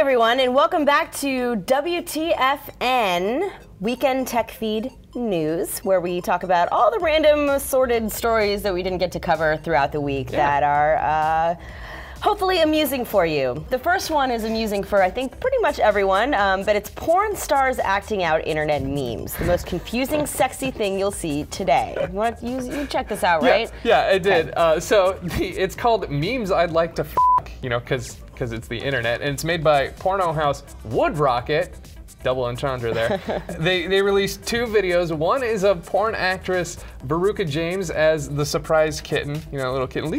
everyone, and welcome back to WTFn, Weekend Tech Feed News, where we talk about all the random assorted stories that we didn't get to cover throughout the week that are hopefully amusing for you. The first one is amusing for, I think, pretty much everyone, but it's porn stars acting out internet memes. The most confusing, sexy thing you'll see today. You check this out, right? Yeah, I did. Okay. It's called Memes I'd Like to F***, you know, because it's the internet, and it's made by porno house Wood Rocket. Double entendre there. They released two videos. One is of porn actress Veruca James as the surprise kitten, you know, little kitten.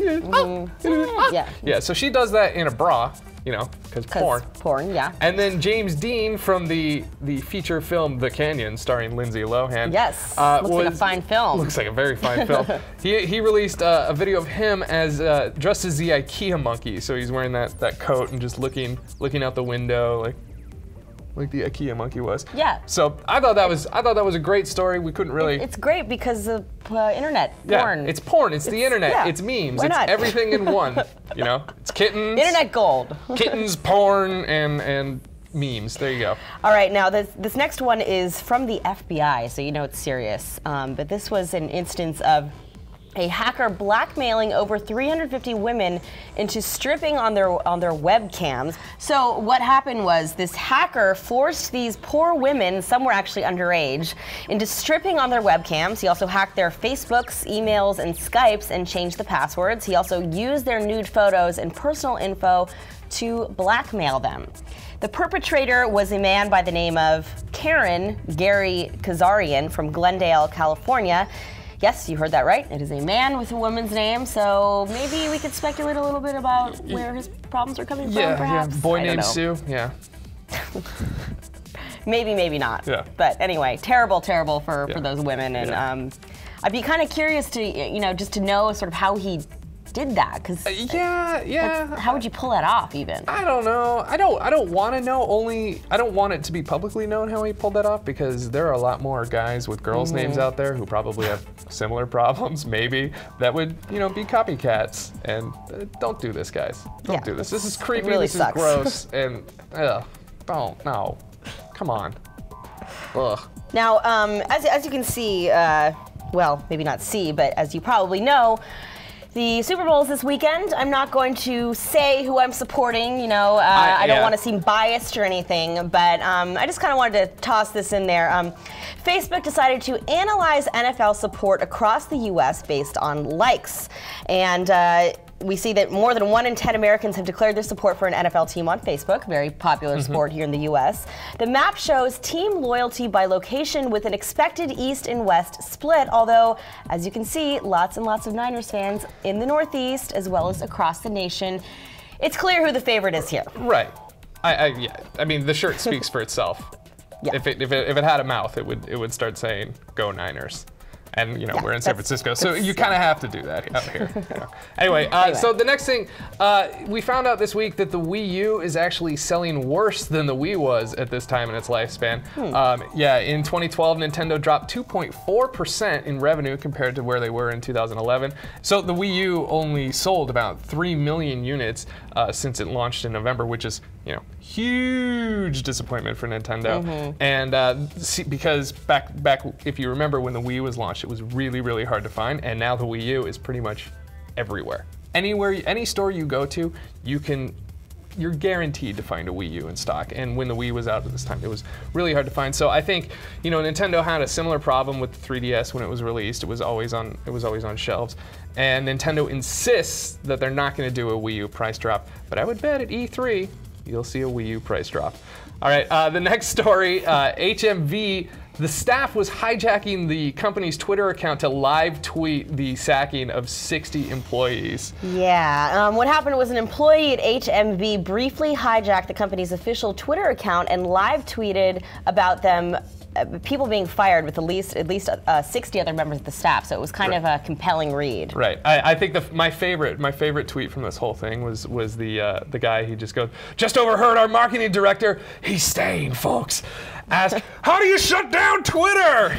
Yeah, so she does that in a bra, you know, because porn. Porn, yeah. And then James Dean from the feature film The Canyon, starring Lindsay Lohan. Yes, looks like a fine film. Looks like a very fine film. He released a video of him as dressed as the IKEA monkey. So he's wearing that coat and just looking out the window like the IKEA monkey was. Yeah. So I thought that was a great story. We couldn't really. It's great because of internet porn. Yeah, it's porn. It's the internet. Yeah. It's memes. Why not? It's everything in one. You know, it's kittens. Internet gold. Kittens, porn, and memes. There you go. All right, now this next one is from the FBI, so you know it's serious. But this was an instance of a hacker blackmailing over 350 women into stripping on their webcams. So what happened was this hacker forced these poor women, some were actually underage, into stripping on their webcams. He also hacked their Facebooks, emails, and Skypes and changed the passwords. He also used their nude photos and personal info to blackmail them. The perpetrator was a man by the name of Gary Kazarian from Glendale, California. Yes, you heard that right. It is a man with a woman's name, so maybe we could speculate a little bit about where his problems are coming from, perhaps? Yeah, boy named Sue, yeah. Maybe not. Yeah. But anyway, terrible for those women, and I'd be kind of curious to, you know, just to know sort of how he did that, because how would you pull that off even? I don't know. I don't want to know. I don't want it to be publicly known how he pulled that off, because there are a lot more guys with girls' names out there who probably have similar problems, maybe, that would, you know, be copycats. And don't do this, guys. Don't do this. This is creepy. Really this sucks. is gross. And don't. No. Come on. Ugh. Now, as you can see, well, maybe not see, but as you probably know, the Super Bowl's this weekend. I'm not going to say who I'm supporting, you know, I don't want to seem biased or anything, but I just kind of wanted to toss this in there. Facebook decided to analyze NFL support across the U.S. based on likes. And we see that more than 1 in 10 Americans have declared their support for an NFL team on Facebook, very popular sport here in the U.S. The map shows team loyalty by location with an expected East and West split, although, as you can see, lots and lots of Niners fans in the Northeast as well as across the nation. It's clear who the favorite is here. Right. I mean, the shirt speaks for itself. Yeah. If it had a mouth, it would start saying, "Go Niners." And, you know, we're in San Francisco, so you kind of have to do that out here. You know. Anyway, so the next thing, we found out this week that the Wii U is actually selling worse than the Wii was at this time in its lifespan. In 2012, Nintendo dropped 2.4% in revenue compared to where they were in 2011. So the Wii U only sold about 3 million units since it launched in November, which is, you know, huge disappointment for Nintendo. And because back if you remember when the Wii was launched, it was really, really hard to find, and now the Wii U is pretty much everywhere. Any store you go to, you're guaranteed to find a Wii U in stock. And when the Wii was out at this time, it was really hard to find. So I think, you know, Nintendo had a similar problem with the 3DS when it was released. It was always on shelves. And Nintendo insists that they're not going to do a Wii U price drop. But I would bet at E3 you'll see a Wii U price drop. All right, the next story, HMV. The staff was hijacking the company's Twitter account to live tweet the sacking of 60 employees. Yeah, what happened was an employee at HMV briefly hijacked the company's official Twitter account and live tweeted about them, people being fired with at least 60 other members of the staff. So it was kind of a compelling read. Right. I think my favorite tweet from this whole thing was the guy. He just goes, "Just overheard our marketing director. He's staying, folks. Ask, how do you shut down Twitter?"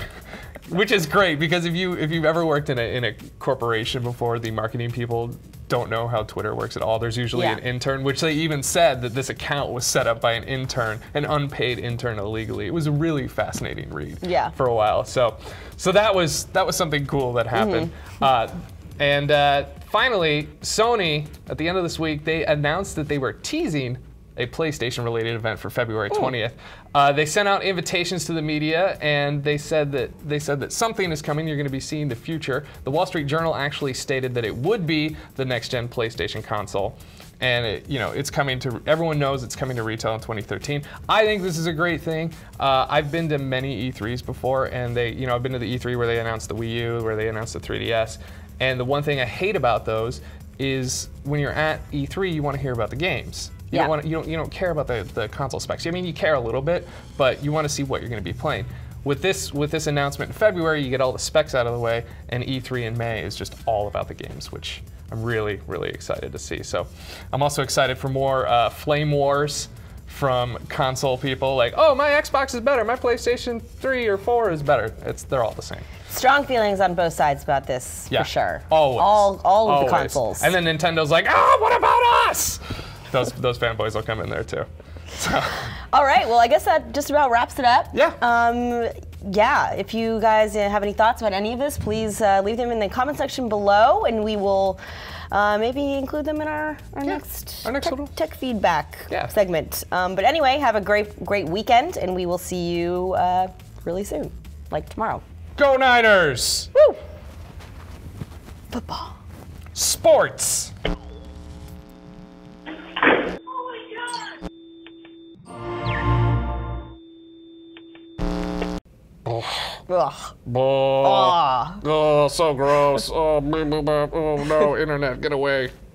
Which is great, because if you've ever worked in a corporation before, the marketing people don't know how Twitter works at all. There's usually an intern, which they even said that this account was set up by an intern, an unpaid intern illegally. It was a really fascinating read for a while. So that was something cool that happened. And finally, Sony, at the end of this week, they announced that they were teasing a PlayStation-related event for February 20th. They sent out invitations to the media, and they said that something is coming. You're going to be seeing the future. The Wall Street Journal actually stated that it would be the next-gen PlayStation console, and it's coming to. Everyone knows it's coming to retail in 2013. I think this is a great thing. I've been to many E3s before, and I've been to the E3 where they announced the Wii U, where they announced the 3DS, and the one thing I hate about those is when you're at E3, you want to hear about the games. You don't care about the console specs. I mean, you care a little bit, but you want to see what you're going to be playing. With this announcement in February, you get all the specs out of the way, and E3 in May is just all about the games, which I'm really, really excited to see. So I'm also excited for more flame wars from console people, like, oh, my Xbox is better, my PlayStation 3 or 4 is better. They're all the same. Strong feelings on both sides about this, for sure. Always. All of the consoles. And then Nintendo's like, what about us? Those fanboys will come in there too. So. All right, well, I guess that just about wraps it up. Yeah. If you guys have any thoughts about any of this, please leave them in the comment section below, and we will maybe include them in our next tech feedback segment. But anyway, have a great weekend, and we will see you really soon, like tomorrow. Go Niners! Woo! Football. Sports. Ugh. Oh, so gross. Oh, no, internet, get away.